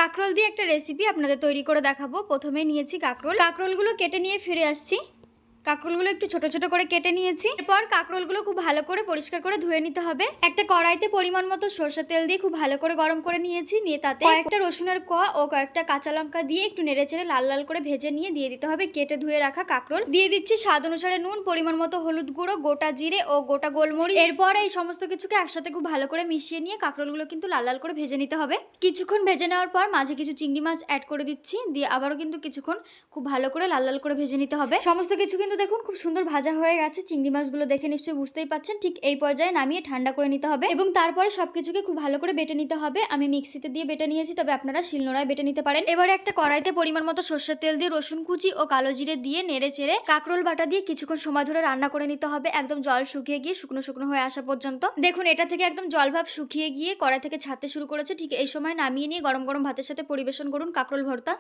কাঁকরোল দিয়ে একটা রেসিপি আপনাদের তৈরি করে দেখাবো। প্রথমে নিয়েছি কাঁকরোলগুলো কেটে নিয়ে ফিরে আসছি। কাঁকরোলগুলো একটু ছোট ছোট করে কেটে নিয়েছি। এরপর কাঁকরোলগুলো খুব ভালো করে পরিষ্কার করে ধুয়ে নিতে হবে। একটা কড়াইতে পরিমাণ মতো সরষের তেল দিয়ে খুব ভালো করে গরম করে নিয়েছি। নিয়ে তাতে কয়েকটা রসুনের কোয়া ও কয়েকটা কাঁচা লঙ্কা দিয়ে একটু নেড়েচেড়ে লাল লাল করে ভেজে নিয়ে দিয়ে দিতে হবে কেটে ধুয়ে রাখা কাঁকরোল। দিয়ে দিচ্ছি স্বাদ অনুসারে নুন, পরিমাণ মতো হলুদ গুঁড়ো, গোটা জিরে ও গোটা গোলমরিচ। এরপর এই সমস্ত কিছুকে একসাথে খুব ভালো করে মিশিয়ে নিয়ে কাঁকরোলগুলো কিন্তু লাল লাল করে ভেজে নিতে হবে। কিছুক্ষণ ভেজে নেওয়ার পর মাঝে কিছু চিংড়ি মাছ অ্যাড করে দিচ্ছি। দিয়ে আবারও কিন্তু কিছুক্ষণ খুব ভালো করে লাল লাল করে ভেজে নিতে হবে। সমস্ত কিছু কিন্তু দেখুন খুব সুন্দর ভাজা হয়ে গেছে। চিংড়ি মাছগুলো দেখে নিশ্চয়ই বুঝতেই পাচ্ছেন। ঠিক এই পর্যায়ে নামিয়ে ঠান্ডা করে নিতে হবে এবং তারপরে সবকিছুকে খুব ভালো করে বেটে নিতে হবে। আমি মিক্সিতে দিয়ে বেটে নিয়েছি, তবে আপনারা শিলনোড়ায় বেটে নিতে পারেন। এবারে একটা কড়াইতে পরিমাণ মতো সরষের তেল দিয়ে রসুন কুচি ও কালো জিরে দিয়ে নেড়ে চেড়ে কাঁকরোল বাটা দিয়ে কিছুক্ষণ সময় ধরে রান্না করে নিতে হবে, একদম জল শুকিয়ে গিয়ে শুকনো শুকনো হয়ে আসা পর্যন্ত। দেখুন এটা থেকে একদম জল ভাব শুকিয়ে গিয়ে কড়াই থেকে ছাড়তে শুরু করেছে। ঠিক এই সময় নামিয়ে নিয়ে গরম গরম ভাতের সাথে পরিবেশন করুন কাঁকরোল ভর্তা।